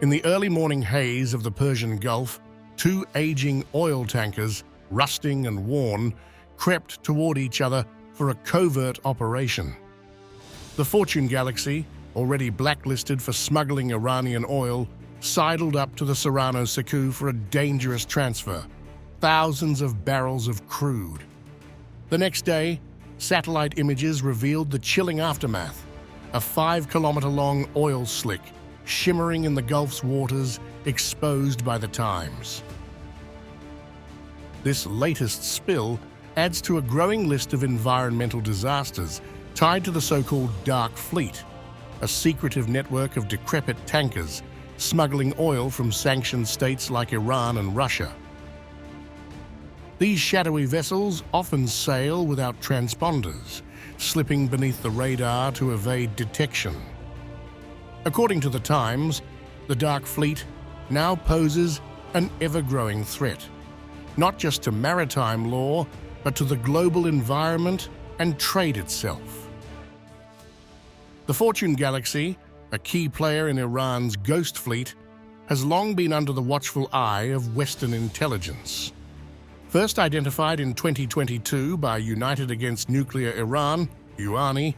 In the early morning haze of the Persian Gulf, two aging oil tankers, rusting and worn, crept toward each other for a covert operation. The Fortune Galaxy, already blacklisted for smuggling Iranian oil, sidled up to the Serrano Secu for a dangerous transfer, thousands of barrels of crude. The next day, satellite images revealed the chilling aftermath, a 5-kilometer-long oil slick shimmering in the Gulf's waters, exposed by the Times. This latest spill adds to a growing list of environmental disasters tied to the so-called Dark Fleet, a secretive network of decrepit tankers smuggling oil from sanctioned states like Iran and Russia. These shadowy vessels often sail without transponders, slipping beneath the radar to evade detection. According to the Times, the Dark Fleet now poses an ever-growing threat, not just to maritime law, but to the global environment and trade itself. The Fortune Galaxy, a key player in Iran's Ghost Fleet, has long been under the watchful eye of Western intelligence. First identified in 2022 by United Against Nuclear Iran, UANI,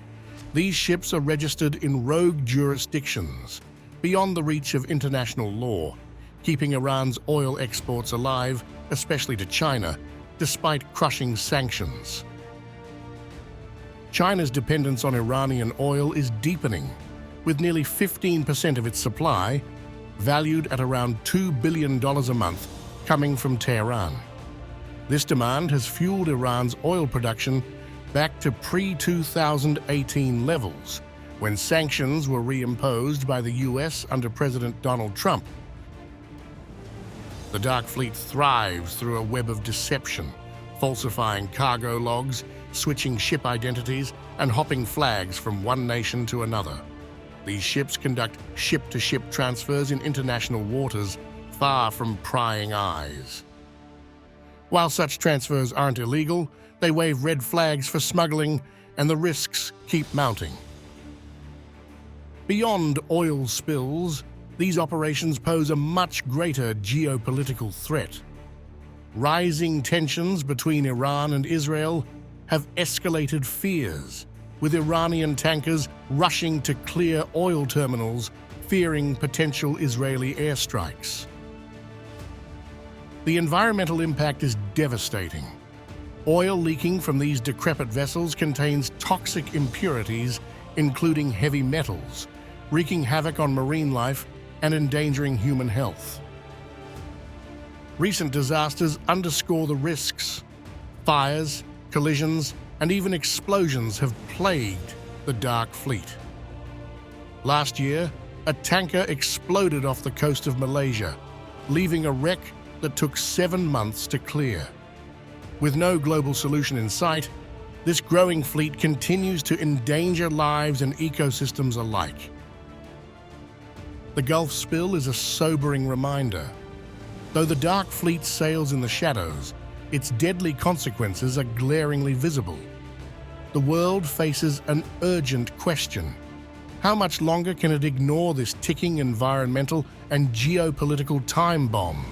these ships are registered in rogue jurisdictions, beyond the reach of international law, keeping Iran's oil exports alive, especially to China, despite crushing sanctions. China's dependence on Iranian oil is deepening, with nearly 15% of its supply, valued at around $2 billion a month, coming from Tehran. This demand has fueled Iran's oil production back to pre-2018 levels, when sanctions were reimposed by the US under President Donald Trump. The Dark Fleet thrives through a web of deception, falsifying cargo logs, switching ship identities, and hopping flags from one nation to another. These ships conduct ship-to-ship transfers in international waters, far from prying eyes. While such transfers aren't illegal, they wave red flags for smuggling, and the risks keep mounting. Beyond oil spills, these operations pose a much greater geopolitical threat. Rising tensions between Iran and Israel have escalated fears, with Iranian tankers rushing to clear oil terminals, fearing potential Israeli airstrikes. The environmental impact is devastating. Oil leaking from these decrepit vessels contains toxic impurities, including heavy metals, wreaking havoc on marine life and endangering human health. Recent disasters underscore the risks. Fires, collisions, and even explosions have plagued the Dark Fleet. Last year, a tanker exploded off the coast of Malaysia, leaving a wreck that took 7 months to clear. With no global solution in sight, this growing fleet continues to endanger lives and ecosystems alike. The Gulf spill is a sobering reminder. Though the Dark Fleet sails in the shadows, its deadly consequences are glaringly visible. The world faces an urgent question. How much longer can it ignore this ticking environmental and geopolitical time bomb?